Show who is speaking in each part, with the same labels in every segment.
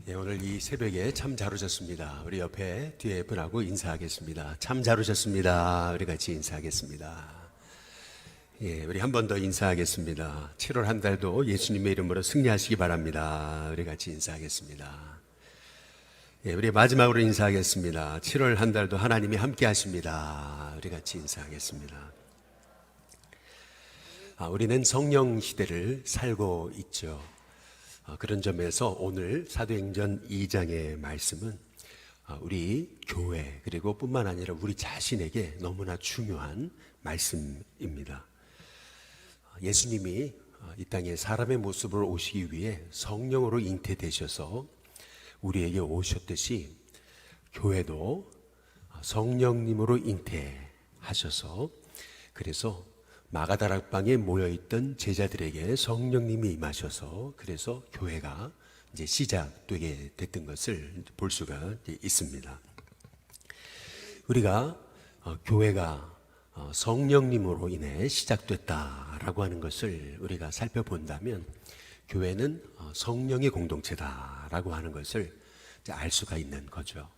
Speaker 1: 예, 오늘 이 새벽에 참 잘 오셨습니다. 우리 옆에 뒤에 분하고 인사하겠습니다. 참 잘 오셨습니다. 우리 같이 인사하겠습니다. 예, 우리 한 번 더 인사하겠습니다. 7월 한 달도 예수님의 이름으로 승리하시기 바랍니다. 우리 같이 인사하겠습니다. 예, 우리 마지막으로 인사하겠습니다. 7월 한 달도 하나님이 함께 하십니다. 우리 같이 인사하겠습니다. 우리는 성령 시대를 살고 있죠. 그런 점에서 오늘 사도행전 2장의 말씀은 우리 교회 그리고 뿐만 아니라 우리 자신에게 너무나 중요한 말씀입니다. 예수님이 이 땅에 사람의 모습으로 오시기 위해 성령으로 잉태되셔서 우리에게 오셨듯이 교회도 성령님으로 잉태하셔서 그래서 마가다락방에 모여있던 제자들에게 성령님이 임하셔서 그래서 교회가 이제 시작되게 됐던 것을 볼 수가 있습니다. 우리가 교회가 성령님으로 인해 시작됐다라고 하는 것을 우리가 살펴본다면 교회는 성령의 공동체다라고 하는 것을 알 수가 있는 거죠.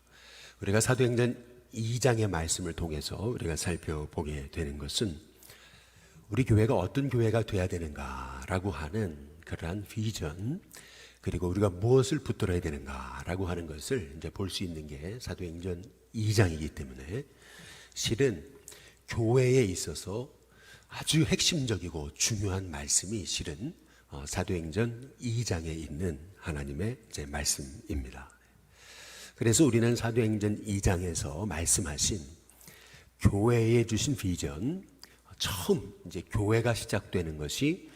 Speaker 1: 우리가 사도행전 2장의 말씀을 통해서 우리가 살펴보게 되는 것은 우리 교회가 어떤 교회가 돼야 되는가라고 하는 그러한 비전 그리고 우리가 무엇을 붙들어야 되는가라고 하는 것을 이제 볼 수 있는 게 사도행전 2장이기 때문에 실은 교회에 있어서 아주 핵심적이고 중요한 말씀이 실은 사도행전 2장에 있는 하나님의 이제 말씀입니다. 그래서 우리는 사도행전 2장에서 말씀하신 교회에 주신 비전 처음 이제 교회가 시작되는 것이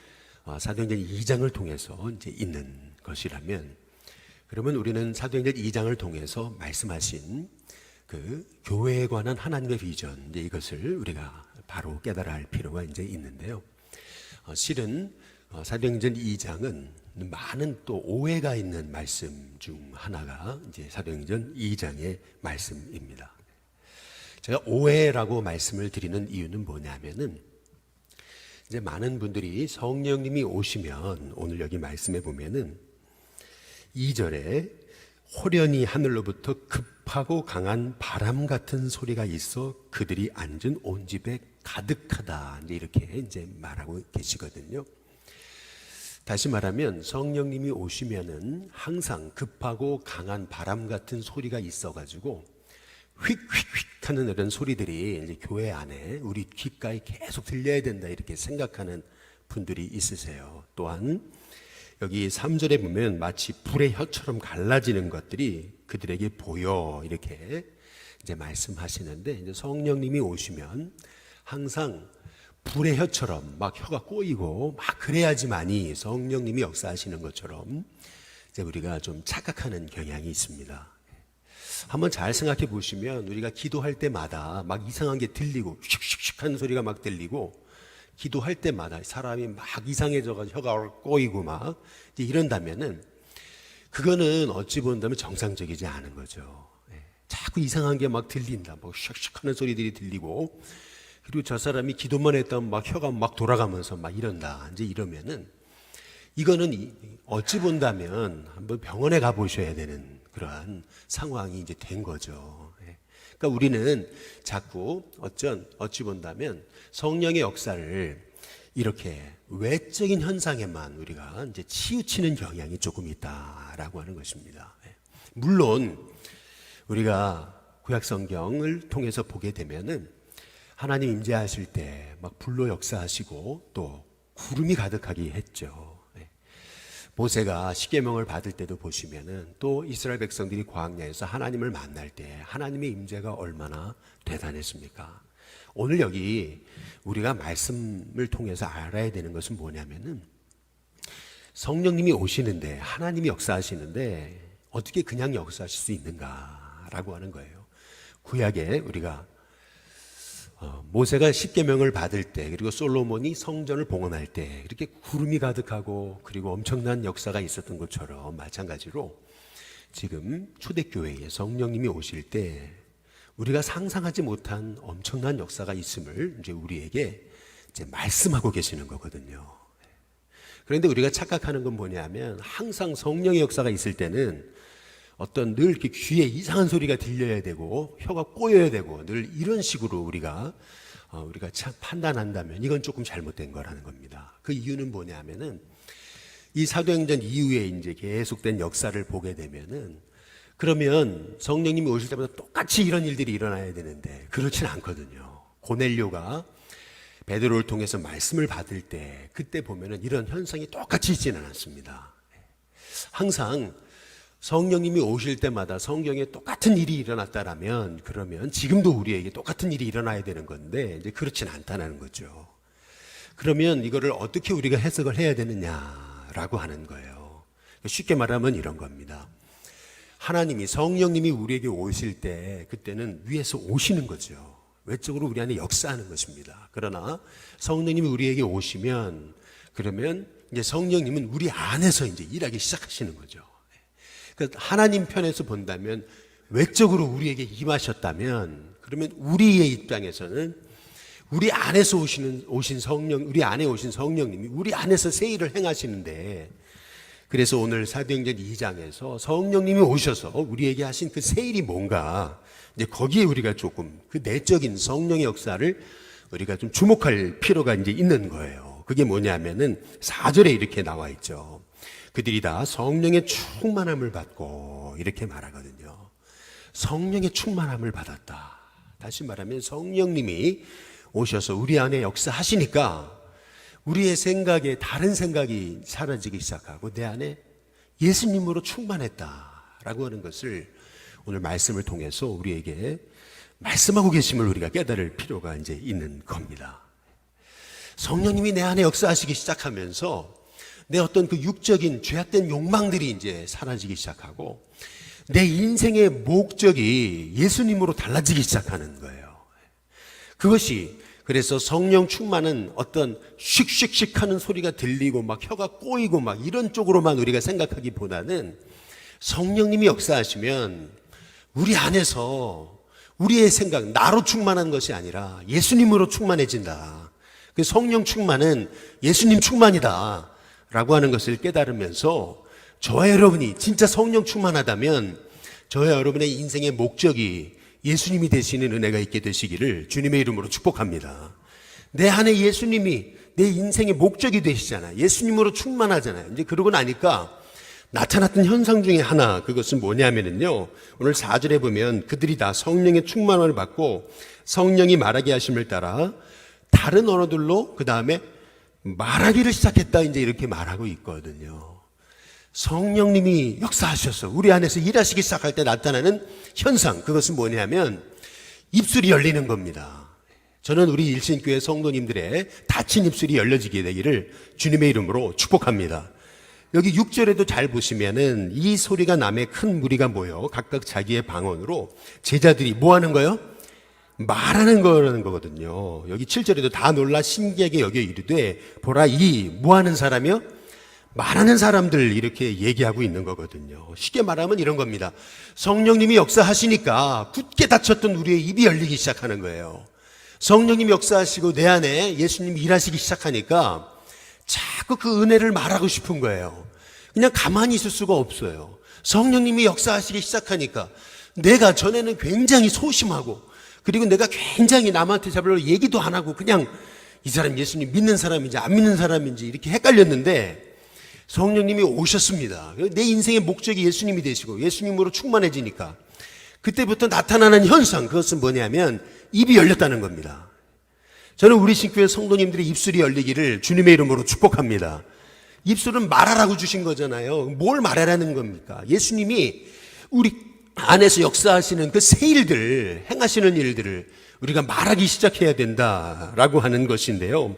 Speaker 1: 사도행전 2장을 통해서 이제 있는 것이라면 그러면 우리는 사도행전 2장을 통해서 말씀하신 그 교회에 관한 하나님의 비전 이제 이것을 우리가 바로 깨달아야 할 필요가 이제 있는데요. 실은 사도행전 2장은 많은 또 오해가 있는 말씀 중 하나가 이제 사도행전 2장의 말씀입니다. 제가 오해라고 말씀을 드리는 이유는 뭐냐면은 이제 많은 분들이 성령님이 오시면 오늘 여기 말씀해 보면은 2절에 호련히 하늘로부터 급하고 강한 바람 같은 소리가 있어 그들이 앉은 온 집에 가득하다 이렇게 이제 말하고 계시거든요. 다시 말하면 성령님이 오시면은 항상 급하고 강한 바람 같은 소리가 있어가지고 휙휙휙 하는 이런 소리들이 이제 교회 안에 우리 귓가에 계속 들려야 된다 이렇게 생각하는 분들이 있으세요. 또한 여기 3절에 보면 마치 불의 혀처럼 갈라지는 것들이 그들에게 보여 이렇게 이제 말씀하시는데 이제 성령님이 오시면 항상 불의 혀처럼 막 혀가 꼬이고 막 그래야지만이 성령님이 역사하시는 것처럼 이제 우리가 좀 착각하는 경향이 있습니다. 한번 잘 생각해 보시면 우리가 기도할 때마다 막 이상한 게 들리고 슉슉슉 하는 소리가 막 들리고 기도할 때마다 사람이 막 이상해져가지고 혀가 꼬이고 막 이런다면은 그거는 어찌 본다면 정상적이지 않은 거죠. 자꾸 이상한 게 막 들린다. 뭐 슉슉 하는 소리들이 들리고 그리고 저 사람이 기도만 했다면 막 혀가 막 돌아가면서 막 이런다. 이제 이러면은 이거는 어찌 본다면 한번 병원에 가보셔야 되는 그러한 상황이 이제 된 거죠. 그러니까 우리는 자꾸 어찌 본다면 성령의 역사를 이렇게 외적인 현상에만 우리가 이제 치우치는 경향이 조금 있다라고 하는 것입니다. 물론 우리가 구약 성경을 통해서 보게 되면은 하나님 임재하실 때 막 불로 역사하시고 또 구름이 가득하게 했죠. 모세가 십계명을 받을 때도 보시면은 또 이스라엘 백성들이 광야에서 하나님을 만날 때 하나님의 임재가 얼마나 대단했습니까? 오늘 여기 우리가 말씀을 통해서 알아야 되는 것은 뭐냐면은 성령님이 오시는데 하나님이 역사하시는데 어떻게 그냥 역사하실 수 있는가라고 하는 거예요. 구약에 우리가 모세가 십계명을 받을 때 그리고 솔로몬이 성전을 봉헌할 때 이렇게 구름이 가득하고 그리고 엄청난 역사가 있었던 것처럼 마찬가지로 지금 초대교회에 성령님이 오실 때 우리가 상상하지 못한 엄청난 역사가 있음을 이제 우리에게 이제 말씀하고 계시는 거거든요. 그런데 우리가 착각하는 건 뭐냐면 항상 성령의 역사가 있을 때는 어떤 늘 이렇게 귀에 이상한 소리가 들려야 되고 혀가 꼬여야 되고 늘 이런 식으로 우리가 참 판단한다면 이건 조금 잘못된 거라는 겁니다. 그 이유는 뭐냐면은 이 사도행전 이후에 이제 계속된 역사를 보게 되면은 그러면 성령님이 오실 때마다 똑같이 이런 일들이 일어나야 되는데 그렇진 않거든요. 고넬료가 베드로를 통해서 말씀을 받을 때 그때 보면은 이런 현상이 똑같이 있지는 않습니다. 항상 성령님이 오실 때마다 성경에 똑같은 일이 일어났다라면 그러면 지금도 우리에게 똑같은 일이 일어나야 되는 건데 이제 그렇진 않다는 거죠. 그러면 이거를 어떻게 우리가 해석을 해야 되느냐라고 하는 거예요. 쉽게 말하면 이런 겁니다. 하나님이 성령님이 우리에게 오실 때 그때는 위에서 오시는 거죠. 외적으로 우리 안에 역사하는 것입니다. 그러나 성령님이 우리에게 오시면 그러면 이제 성령님은 우리 안에서 이제 일하기 시작하시는 거죠. 하나님 편에서 본다면 외적으로 우리에게 임하셨다면 그러면 우리의 입장에서는 우리 안에서 오신 성령, 우리 안에 오신 성령님이 우리 안에서 새 일을 행하시는데 그래서 오늘 사도행전 2장에서 성령님이 오셔서 우리에게 하신 그 새 일이 뭔가 이제 거기에 우리가 조금 그 내적인 성령의 역사를 우리가 좀 주목할 필요가 이제 있는 거예요. 그게 뭐냐면은 4절에 이렇게 나와 있죠. 그들이 다 성령의 충만함을 받고 이렇게 말하거든요. 성령의 충만함을 받았다. 다시 말하면 성령님이 오셔서 우리 안에 역사하시니까 우리의 생각에 다른 생각이 사라지기 시작하고 내 안에 예수님으로 충만했다라고 하는 것을 오늘 말씀을 통해서 우리에게 말씀하고 계심을 우리가 깨달을 필요가 이제 있는 겁니다. 성령님이 내 안에 역사하시기 시작하면서 내 어떤 그 육적인 죄악된 욕망들이 이제 사라지기 시작하고 내 인생의 목적이 예수님으로 달라지기 시작하는 거예요. 그것이 그래서 성령 충만은 어떤 씩씩씩 하는 소리가 들리고 막 혀가 꼬이고 막 이런 쪽으로만 우리가 생각하기보다는 성령님이 역사하시면 우리 안에서 우리의 생각, 나로 충만한 것이 아니라 예수님으로 충만해진다. 그 성령 충만은 예수님 충만이다 라고 하는 것을 깨달으면서 저와 여러분이 진짜 성령 충만하다면 저와 여러분의 인생의 목적이 예수님이 되시는 은혜가 있게 되시기를 주님의 이름으로 축복합니다. 내 안에 예수님이 내 인생의 목적이 되시잖아요. 예수님으로 충만하잖아요. 이제 그러고 나니까 나타났던 현상 중에 하나, 그것은 뭐냐면요, 오늘 4절에 보면 그들이 다 성령의 충만함을 받고 성령이 말하게 하심을 따라 다른 언어들로 그 다음에 말하기를 시작했다, 이제 이렇게 말하고 있거든요. 성령님이 역사하셔서 우리 안에서 일하시기 시작할 때 나타나는 현상, 그것은 뭐냐면 입술이 열리는 겁니다. 저는 우리 일신교회 성도님들의 닫힌 입술이 열려지게 되기를 주님의 이름으로 축복합니다. 여기 6절에도 잘 보시면은 이 소리가 남에 큰 무리가 모여 각각 자기의 방언으로 제자들이 뭐 하는 거예요? 말하는 거라는 거거든요. 여기 7절에도 다 놀라 신기하게 여겨 이르되 보라 이 뭐 하는 사람이요? 말하는 사람들, 이렇게 얘기하고 있는 거거든요. 쉽게 말하면 이런 겁니다. 성령님이 역사하시니까 굳게 닫혔던 우리의 입이 열리기 시작하는 거예요. 성령님이 역사하시고 내 안에 예수님이 일하시기 시작하니까 자꾸 그 은혜를 말하고 싶은 거예요. 그냥 가만히 있을 수가 없어요. 성령님이 역사하시기 시작하니까 내가 전에는 굉장히 소심하고 그리고 내가 굉장히 남한테 별로 얘기도 안 하고 그냥 이 사람 예수님 믿는 사람인지 안 믿는 사람인지 이렇게 헷갈렸는데 성령님이 오셨습니다. 내 인생의 목적이 예수님이 되시고 예수님으로 충만해지니까 그때부터 나타나는 현상, 그것은 뭐냐면 입이 열렸다는 겁니다. 저는 우리 신교회 성도님들의 입술이 열리기를 주님의 이름으로 축복합니다. 입술은 말하라고 주신 거잖아요. 뭘 말하라는 겁니까? 예수님이 우리 안에서 역사하시는 그 새 일들, 행하시는 일들을 우리가 말하기 시작해야 된다라고 하는 것인데요.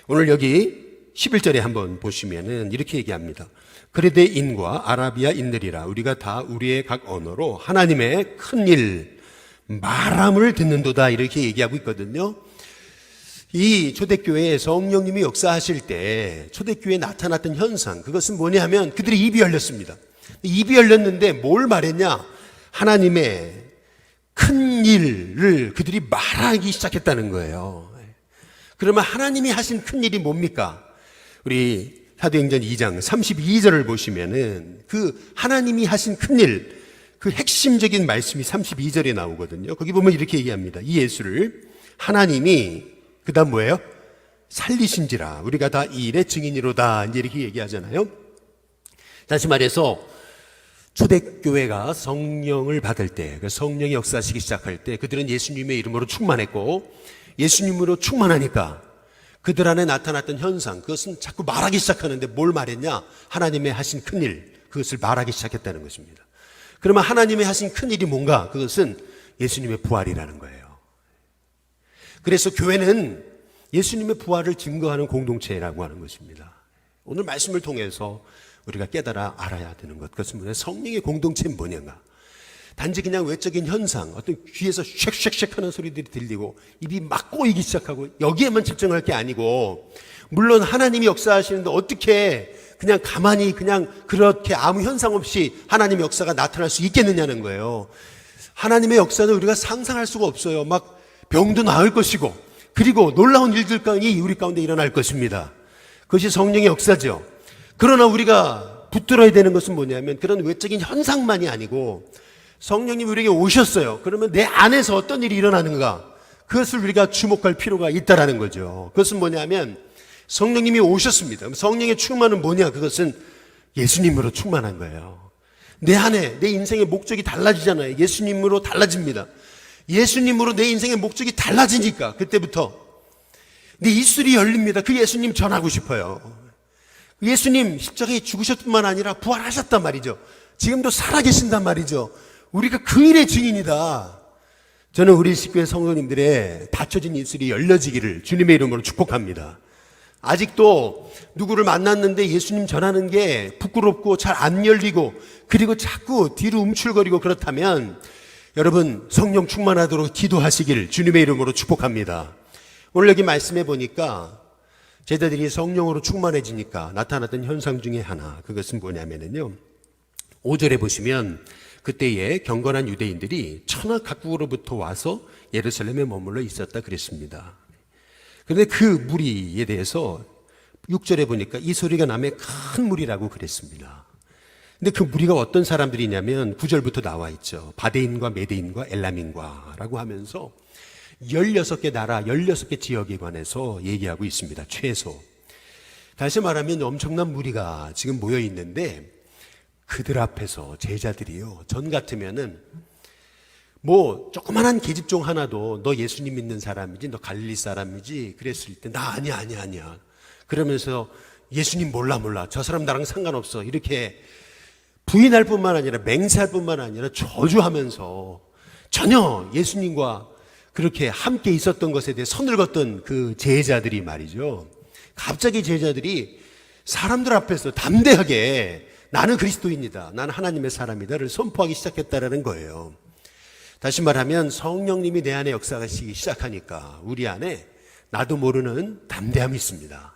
Speaker 1: 오늘 여기 11절에 한번 보시면은 이렇게 얘기합니다. 그레데인과 아라비아인들이라 우리가 다 우리의 각 언어로 하나님의 큰 일 말함을 듣는도다, 이렇게 얘기하고 있거든요. 이 초대교회에 성령님이 역사하실 때 초대교회에 나타났던 현상, 그것은 뭐냐 하면 그들의 입이 열렸습니다. 입이 열렸는데 뭘 말했냐? 하나님의 큰 일을 그들이 말하기 시작했다는 거예요. 그러면 하나님이 하신 큰 일이 뭡니까? 우리 사도행전 2장 32절을 보시면은 그 하나님이 하신 큰 일, 그 핵심적인 말씀이 32절에 나오거든요. 거기 보면 이렇게 얘기합니다. 이 예수를 하나님이 그 다음 뭐예요? 살리신지라 우리가 다 이 일의 증인이로다 이제 이렇게 얘기하잖아요. 다시 말해서 초대교회가 성령을 받을 때, 성령이 역사하시기 시작할 때 그들은 예수님의 이름으로 충만했고, 예수님으로 충만하니까 그들 안에 나타났던 현상, 그것은 자꾸 말하기 시작하는데 뭘 말했냐? 하나님의 하신 큰일, 그것을 말하기 시작했다는 것입니다. 그러면 하나님의 하신 큰일이 뭔가? 그것은 예수님의 부활이라는 거예요. 그래서 교회는 예수님의 부활을 증거하는 공동체라고 하는 것입니다. 오늘 말씀을 통해서 우리가 깨달아 알아야 되는 것, 그것은 뭐냐? 성령의 공동체는 뭐냐가 단지 그냥 외적인 현상, 어떤 귀에서 쉑쉑쉑 하는 소리들이 들리고 입이 막 꼬이기 시작하고 여기에만 집중할 게 아니고, 물론 하나님이 역사하시는데 어떻게 그냥 가만히 그냥 그렇게 아무 현상 없이 하나님의 역사가 나타날 수 있겠느냐는 거예요. 하나님의 역사는 우리가 상상할 수가 없어요. 막 병도 나을 것이고, 그리고 놀라운 일들이 우리 가운데 일어날 것입니다. 그것이 성령의 역사죠. 그러나 우리가 붙들어야 되는 것은 뭐냐면 그런 외적인 현상만이 아니고, 성령님이 우리에게 오셨어요. 그러면 내 안에서 어떤 일이 일어나는가, 그것을 우리가 주목할 필요가 있다라는 거죠. 그것은 뭐냐면 성령님이 오셨습니다. 성령의 충만은 뭐냐? 그것은 예수님으로 충만한 거예요. 내 안에 내 인생의 목적이 달라지잖아요. 예수님으로 달라집니다. 예수님으로 내 인생의 목적이 달라지니까 그때부터 내 입술이 열립니다. 그 예수님 전하고 싶어요. 예수님 십자가에 죽으셨을 뿐만 아니라 부활하셨단 말이죠. 지금도 살아계신단 말이죠. 우리가 그 일의 증인이다. 저는 우리 식구의 성도님들의 닫혀진 입술이 열려지기를 주님의 이름으로 축복합니다. 아직도 누구를 만났는데 예수님 전하는 게 부끄럽고 잘 안 열리고, 그리고 자꾸 뒤로 움츠거리고 그렇다면 여러분 성령 충만하도록 기도하시기를 주님의 이름으로 축복합니다. 오늘 여기 말씀해 보니까 제자들이 성령으로 충만해지니까 나타났던 현상 중에 하나, 그것은 뭐냐면요, 5절에 보시면 그때에 경건한 유대인들이 천하 각국으로부터 와서 예루살렘에 머물러 있었다 그랬습니다. 그런데 그 무리에 대해서 6절에 보니까 이 소리가 남의 큰 무리라고 그랬습니다. 근데 그 무리가 어떤 사람들이냐면 9절부터 나와 있죠. 바데인과 메데인과 엘람인과라고 하면서 16개 나라, 16개 지역에 관해서 얘기하고 있습니다. 최소. 다시 말하면 엄청난 무리가 지금 모여 있는데, 그들 앞에서 제자들이요, 전 같으면은 뭐 조그만한 계집종 하나도 너 예수님 믿는 사람이지, 너 갈릴리 사람이지 그랬을 때 나 아니야 그러면서 예수님 몰라 저 사람 나랑 상관없어 이렇게 부인할 뿐만 아니라 맹세할 뿐만 아니라 저주하면서 전혀 예수님과 그렇게 함께 있었던 것에 대해 선을 걷던 그 제자들이 말이죠, 갑자기 제자들이 사람들 앞에서 담대하게 나는 그리스도인이다, 나는 하나님의 사람이다를 선포하기 시작했다라는 거예요. 다시 말하면 성령님이 내 안에 역사하시기 시작하니까 우리 안에 나도 모르는 담대함이 있습니다.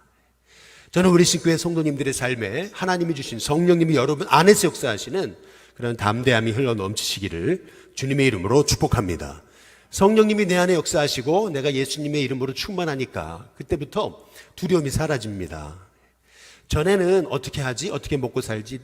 Speaker 1: 저는 우리 신교회 성도님들의 삶에 하나님이 주신 성령님이 여러분 안에서 역사하시는 그런 담대함이 흘러 넘치시기를 주님의 이름으로 축복합니다. 성령님이 내 안에 역사하시고 내가 예수님의 이름으로 충만하니까 그때부터 두려움이 사라집니다. 전에는 어떻게 하지? 어떻게 먹고 살지?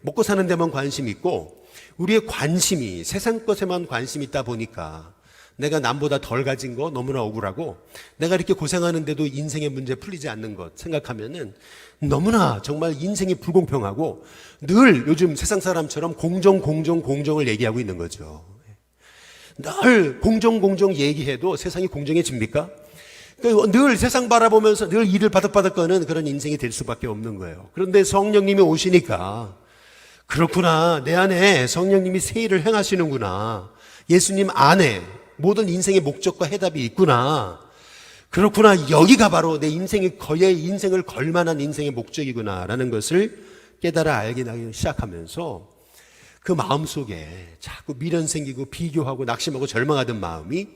Speaker 1: 먹고 사는 데만 관심이 있고, 우리의 관심이 세상 것에만 관심이 있다 보니까 내가 남보다 덜 가진 거 너무나 억울하고, 내가 이렇게 고생하는데도 인생의 문제 풀리지 않는 것 생각하면은 너무나 정말 인생이 불공평하고, 늘 요즘 세상 사람처럼 공정을 얘기하고 있는 거죠. 늘 공정 얘기해도 세상이 공정해집니까? 늘 세상 바라보면서 늘 일을 바득바득 거는 그런 인생이 될 수밖에 없는 거예요. 그런데 성령님이 오시니까 그렇구나, 내 안에 성령님이 새 일을 행하시는구나, 예수님 안에 모든 인생의 목적과 해답이 있구나, 그렇구나, 여기가 바로 내 인생의 거의 인생을 걸만한 인생의 목적이구나 라는 것을 깨달아 알게 나기 시작하면서 그 마음속에 자꾸 미련 생기고 비교하고 낙심하고 절망하던 마음이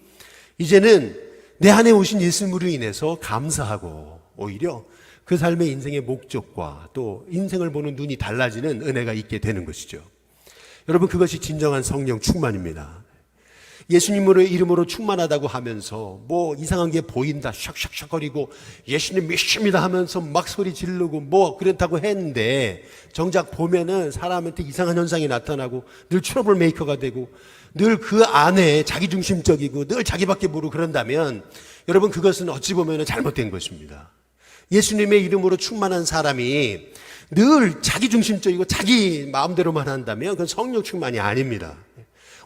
Speaker 1: 이제는 내 안에 오신 예수님으로 인해서 감사하고, 오히려 그 삶의 인생의 목적과 또 인생을 보는 눈이 달라지는 은혜가 있게 되는 것이죠. 여러분, 그것이 진정한 성령 충만입니다. 예수님으로 이름으로 충만하다고 하면서 뭐 이상한 게 보인다 샥샥샥거리고 예수님 믿습니다 하면서 막 소리 지르고 뭐 그렇다고 했는데 정작 보면은 사람한테 이상한 현상이 나타나고 늘 트러블 메이커가 되고 늘 그 안에 자기중심적이고 늘 자기밖에 모르고 그런다면 여러분 그것은 어찌 보면 잘못된 것입니다. 예수님의 이름으로 충만한 사람이 늘 자기중심적이고 자기 마음대로만 한다면 그건 성령 충만이 아닙니다.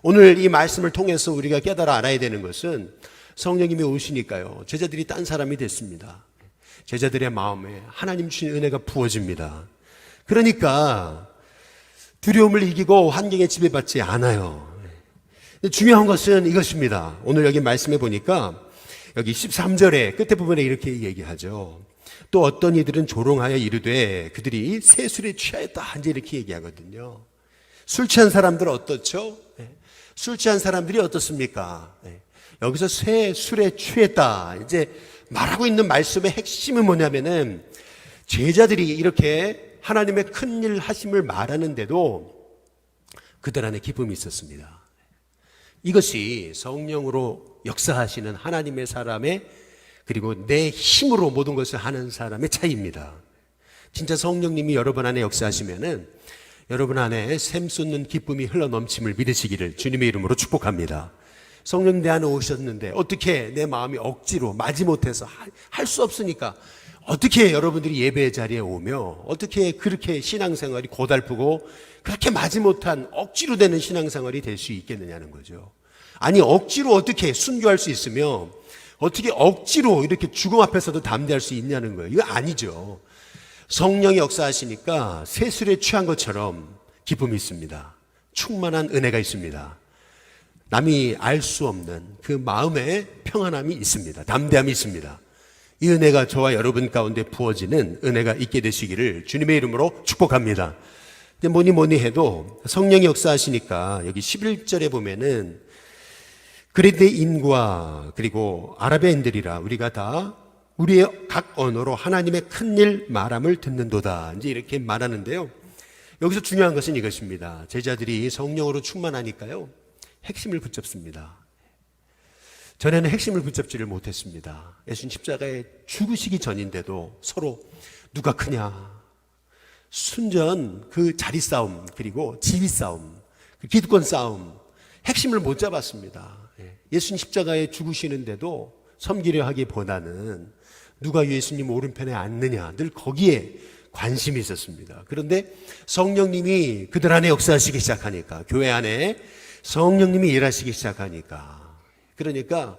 Speaker 1: 오늘 이 말씀을 통해서 우리가 깨달아 알아야 되는 것은 성령님이 오시니까요 제자들이 딴 사람이 됐습니다. 제자들의 마음에 하나님 주신 은혜가 부어집니다. 그러니까 두려움을 이기고 환경에 지배받지 않아요. 중요한 것은 이것입니다. 오늘 여기 말씀해 보니까 여기 13절에 끝에 부분에 이렇게 얘기하죠. 또 어떤 이들은 조롱하여 이르되 그들이 새 술에 취하였다 이제 이렇게 얘기하거든요. 술 취한 사람들은 어떻죠? 술 취한 사람들이 어떻습니까? 여기서 새 술에 취했다 이제 말하고 있는 말씀의 핵심은 뭐냐면은 제자들이 이렇게 하나님의 큰일 하심을 말하는데도 그들 안에 기쁨이 있었습니다. 이것이 성령으로 역사하시는 하나님의 사람의 그리고 내 힘으로 모든 것을 하는 사람의 차이입니다. 진짜 성령님이 여러분 안에 역사하시면은 여러분 안에 샘솟는 기쁨이 흘러넘침을 믿으시기를 주님의 이름으로 축복합니다. 성령 내 안에 오셨는데 어떻게 내 마음이 억지로 마지못해서 할 수 없으니까 어떻게 여러분들이 예배의 자리에 오며 어떻게 그렇게 신앙생활이 고달프고 그렇게 마지못한 억지로 되는 신앙생활이 될 수 있겠느냐는 거죠. 아니 억지로 어떻게 순교할 수 있으며 어떻게 억지로 이렇게 죽음 앞에서도 담대할 수 있냐는 거예요. 이거 아니죠. 성령이 역사하시니까 새 술에 취한 것처럼 기쁨이 있습니다. 충만한 은혜가 있습니다. 남이 알 수 없는 그 마음의 평안함이 있습니다. 담대함이 있습니다. 이 은혜가 저와 여러분 가운데 부어지는 은혜가 있게 되시기를 주님의 이름으로 축복합니다. 근데 뭐니 해도 성령이 역사하시니까 여기 11절에 보면은 그레데인과 그리고 아라베인들이라 우리가 다 우리의 각 언어로 하나님의 큰일 말함을 듣는도다 이제 이렇게 말하는데요. 여기서 중요한 것은 이것입니다. 제자들이 성령으로 충만하니까요 핵심을 붙잡습니다. 전에는 핵심을 붙잡지를 못했습니다. 예수님 십자가에 죽으시기 전인데도 서로 누가 크냐 순전 그 자리 싸움 그리고 지위 싸움 그 기득권 싸움 핵심을 못 잡았습니다. 예수님 십자가에 죽으시는데도 섬기려 하기보다는 누가 예수님 오른편에 앉느냐 늘 거기에 관심이 있었습니다. 그런데 성령님이 그들 안에 역사하시기 시작하니까 교회 안에 성령님이 일하시기 시작하니까 그러니까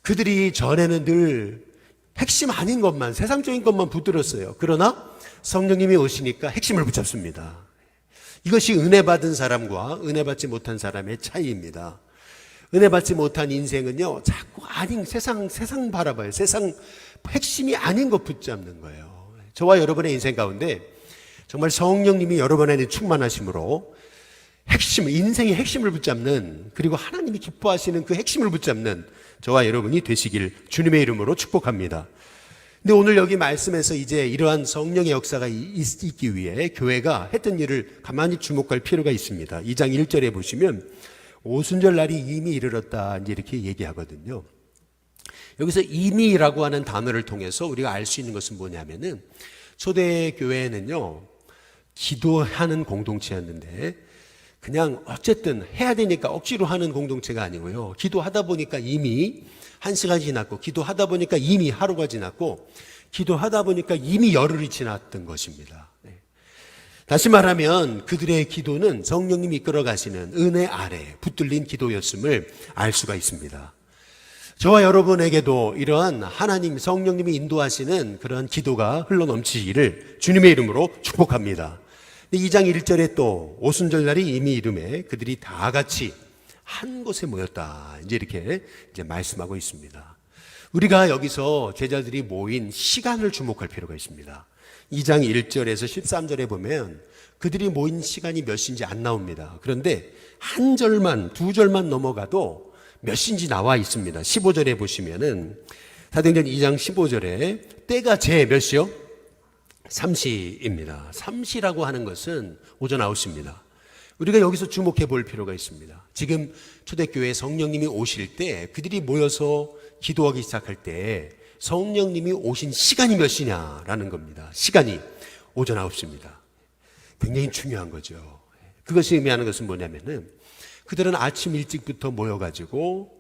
Speaker 1: 그들이 전에는 늘 핵심 아닌 것만 세상적인 것만 붙들었어요. 그러나 성령님이 오시니까 핵심을 붙잡습니다. 이것이 은혜 받은 사람과 은혜 받지 못한 사람의 차이입니다. 은혜 받지 못한 인생은요 자꾸 아닌 세상 바라봐요. 세상 핵심이 아닌 것 붙잡는 거예요. 저와 여러분의 인생 가운데 정말 성령님이 여러분 안에 충만하심으로 핵심, 인생의 핵심을 붙잡는 그리고 하나님이 기뻐하시는 그 핵심을 붙잡는 저와 여러분이 되시길 주님의 이름으로 축복합니다. 근데 오늘 여기 말씀에서 이제 이러한 성령의 역사가 있기 위해 교회가 했던 일을 가만히 주목할 필요가 있습니다. 2장 1절에 보시면 오순절 날이 이미 이르렀다 이제 이렇게 얘기하거든요. 여기서 이미라고 하는 단어를 통해서 우리가 알 수 있는 것은 뭐냐면은 초대교회에는요 기도하는 공동체였는데 그냥 어쨌든 해야 되니까 억지로 하는 공동체가 아니고요. 기도하다 보니까 이미 1시간이 지났고 기도하다 보니까 이미 하루가 지났고 기도하다 보니까 이미 열흘이 지났던 것입니다. 다시 말하면 그들의 기도는 성령님이 이끌어 가시는 은혜 아래 붙들린 기도였음을 알 수가 있습니다. 저와 여러분에게도 이러한 하나님 성령님이 인도하시는 그런 기도가 흘러넘치기를 주님의 이름으로 축복합니다. 2장 1절에 또 오순절날이 이미 이름에 그들이 다 같이 한 곳에 모였다 이제 이렇게 이제 말씀하고 있습니다. 우리가 여기서 제자들이 모인 시간을 주목할 필요가 있습니다. 2장 1절에서 13절에 보면 그들이 모인 시간이 몇 시인지 안 나옵니다. 그런데 한 절만 두 절만 넘어가도 몇 시인지 나와 있습니다. 15절에 보시면은 사도행전 2장 15절에 때가 제 몇 시요? 3시입니다. 3시라고 하는 것은 오전 9시입니다. 우리가 여기서 주목해 볼 필요가 있습니다. 지금 초대교회에 성령님이 오실 때 그들이 모여서 기도하기 시작할 때 성령님이 오신 시간이 몇 시냐라는 겁니다. 시간이 오전 9시입니다. 굉장히 중요한 거죠. 그것이 의미하는 것은 뭐냐면은 그들은 아침 일찍부터 모여가지고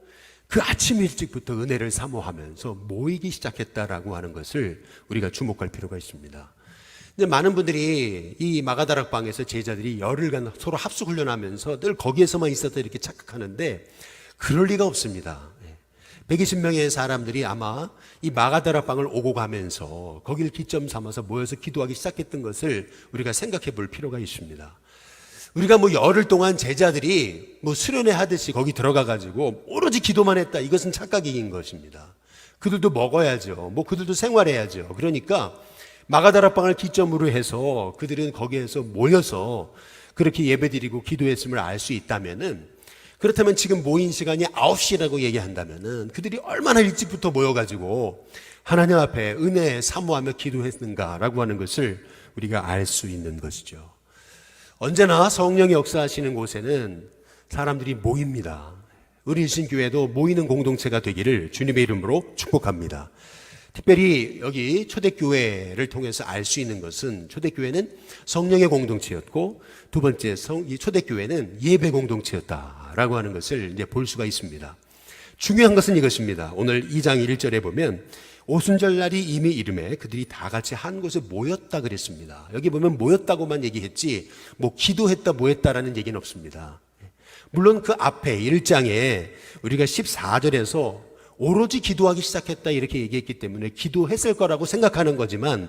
Speaker 1: 그 아침 일찍부터 은혜를 사모하면서 모이기 시작했다라고 하는 것을 우리가 주목할 필요가 있습니다. 근데 많은 분들이 이 마가다락방에서 제자들이 열흘간 서로 합숙훈련하면서 늘 거기에서만 있었다 이렇게 착각하는데 그럴 리가 없습니다. 120명의 사람들이 아마 이 마가다락방을 오고 가면서 거기를 기점 삼아서 모여서 기도하기 시작했던 것을 우리가 생각해 볼 필요가 있습니다. 우리가 열흘 동안 제자들이 수련회 하듯이 거기 들어가가지고 오로지 기도만 했다. 이것은 착각인 것입니다. 그들도 먹어야죠. 그들도 생활해야죠. 그러니까 마가다락방을 기점으로 해서 그들은 거기에서 모여서 그렇게 예배드리고 기도했음을 알 수 있다면은, 그렇다면 지금 모인 시간이 9시라고 얘기한다면은 그들이 얼마나 일찍부터 모여가지고 하나님 앞에 은혜 사모하며 기도했는가라고 하는 것을 우리가 알 수 있는 것이죠. 언제나 성령이 역사하시는 곳에는 사람들이 모입니다. 우리 일신교회도 모이는 공동체가 되기를 주님의 이름으로 축복합니다. 특별히 여기 초대교회를 통해서 알 수 있는 것은 초대교회는 성령의 공동체였고, 두 번째 이 초대교회는 예배 공동체였다라고 하는 것을 이제 볼 수가 있습니다. 중요한 것은 이것입니다. 오늘 2장 1절에 보면 오순절날이 이미 이름에 그들이 다 같이 한 곳에 모였다 그랬습니다. 여기 보면 모였다고만 얘기했지 기도했다 모였다라는 얘기는 없습니다. 물론 그 앞에 1장에 우리가 14절에서 오로지 기도하기 시작했다 이렇게 얘기했기 때문에 기도했을 거라고 생각하는 거지만,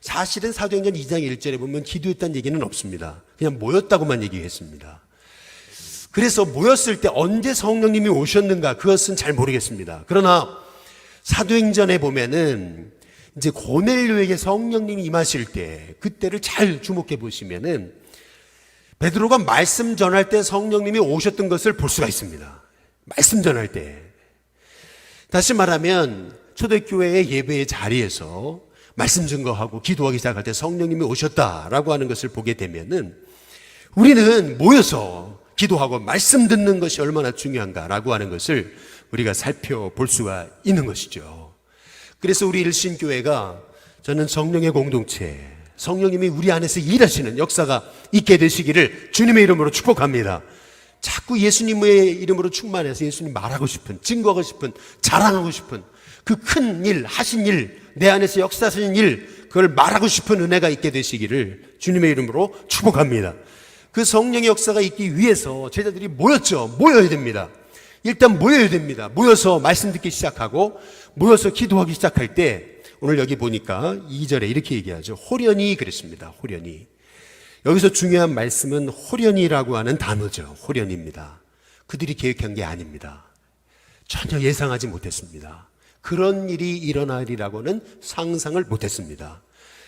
Speaker 1: 사실은 사도행전 2장 1절에 보면 기도했다는 얘기는 없습니다. 그냥 모였다고만 얘기했습니다. 그래서 모였을 때 언제 성령님이 오셨는가 그것은 잘 모르겠습니다. 그러나 사도행전에 보면은 이제 고넬료에게 성령님이 임하실 때 그때를 잘 주목해 보시면은 베드로가 말씀 전할 때 성령님이 오셨던 것을 볼 수가 있습니다. 말씀 전할 때. 다시 말하면 초대교회의 예배의 자리에서 말씀 증거하고 기도하기 시작할 때 성령님이 오셨다라고 하는 것을 보게 되면은 우리는 모여서 기도하고 말씀 듣는 것이 얼마나 중요한가라고 하는 것을 우리가 살펴볼 수가 있는 것이죠. 그래서 우리 일신교회가, 저는 성령의 공동체, 성령님이 우리 안에서 일하시는 역사가 있게 되시기를 주님의 이름으로 축복합니다. 자꾸 예수님의 이름으로 충만해서 예수님 말하고 싶은, 증거하고 싶은, 자랑하고 싶은 그 큰 일, 하신 일, 내 안에서 역사하신 일, 그걸 말하고 싶은 은혜가 있게 되시기를 주님의 이름으로 축복합니다. 그 성령의 역사가 있기 위해서 제자들이 모였죠. 모여야 됩니다. 일단 모여야 됩니다. 모여서 말씀 듣기 시작하고 모여서 기도하기 시작할 때, 오늘 여기 보니까 2절에 이렇게 얘기하죠. 호련히 그랬습니다. 호련히. 여기서 중요한 말씀은 호련히라고 하는 단어죠. 호련입니다. 그들이 계획한 게 아닙니다. 전혀 예상하지 못했습니다. 그런 일이 일어나리라고는 상상을 못했습니다.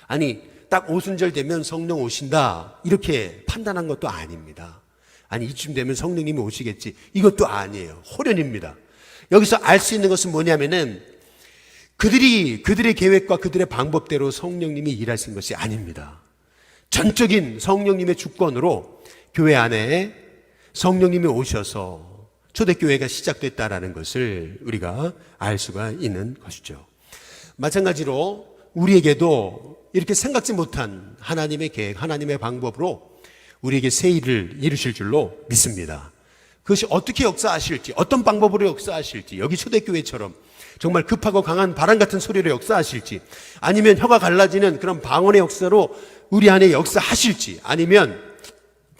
Speaker 1: 아니, 딱 오순절 되면 성령 오신다 이렇게 판단한 것도 아닙니다. 아니, 이쯤 되면 성령님이 오시겠지, 이것도 아니에요. 호련입니다. 여기서 알 수 있는 것은 뭐냐면은 그들의 계획과 그들의 방법대로 성령님이 일하신 것이 아닙니다. 전적인 성령님의 주권으로 교회 안에 성령님이 오셔서 초대교회가 시작됐다라는 것을 우리가 알 수가 있는 것이죠. 마찬가지로 우리에게도 이렇게 생각지 못한 하나님의 계획, 하나님의 방법으로 우리에게 새 일을 이루실 줄로 믿습니다. 그것이 어떻게 역사하실지, 어떤 방법으로 역사하실지, 여기 초대교회처럼 정말 급하고 강한 바람 같은 소리로 역사하실지, 아니면 혀가 갈라지는 그런 방언의 역사로 우리 안에 역사하실지, 아니면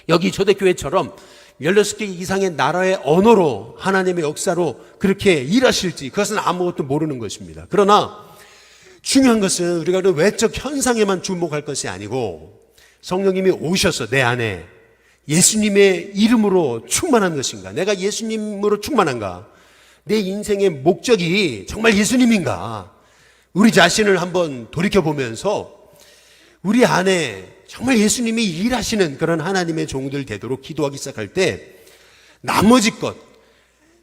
Speaker 1: 여기 초대교회처럼 16개 이상의 나라의 언어로 하나님의 역사로 그렇게 일하실지, 그것은 아무것도 모르는 것입니다. 그러나 중요한 것은 우리가 외적 현상에만 주목할 것이 아니고 성령님이 오셔서 내 안에 예수님의 이름으로 충만한 것인가, 내가 예수님으로 충만한가, 내 인생의 목적이 정말 예수님인가, 우리 자신을 한번 돌이켜보면서 우리 안에 정말 예수님이 일하시는 그런 하나님의 종들 되도록 기도하기 시작할 때 나머지 것,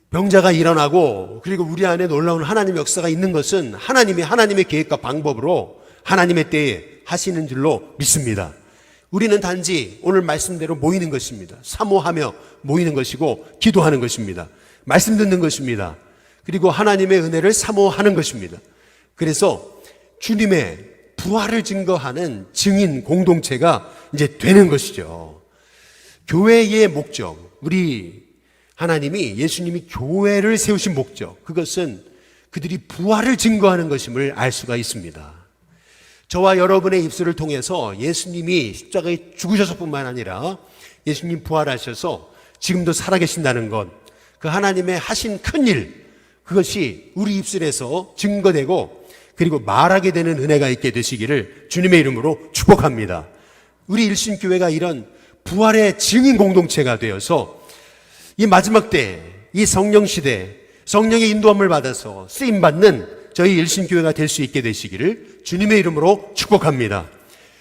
Speaker 1: 병자가 일어나고 그리고 우리 안에 놀라운 하나님의 역사가 있는 것은 하나님의 계획과 방법으로 하나님의 때에 하시는 줄로 믿습니다. 우리는 단지 오늘 말씀대로 모이는 것입니다. 사모하며 모이는 것이고 기도하는 것입니다. 말씀 듣는 것입니다. 그리고 하나님의 은혜를 사모하는 것입니다. 그래서 주님의 부활을 증거하는 증인 공동체가 이제 되는 것이죠. 교회의 목적, 우리 하나님이 예수님이 교회를 세우신 목적, 그것은 그들이 부활을 증거하는 것임을 알 수가 있습니다. 저와 여러분의 입술을 통해서 예수님이 십자가에 죽으셔서 뿐만 아니라 예수님 부활하셔서 지금도 살아계신다는 것, 그 하나님의 하신 큰 일, 그것이 우리 입술에서 증거되고 그리고 말하게 되는 은혜가 있게 되시기를 주님의 이름으로 축복합니다. 우리 일신교회가 이런 부활의 증인 공동체가 되어서 이 마지막 때, 이 성령 시대, 성령의 인도함을 받아서 쓰임받는 저희 일신교회가 될 수 있게 되시기를 주님의 이름으로 축복합니다.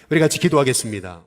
Speaker 1: 우리 같이 기도하겠습니다.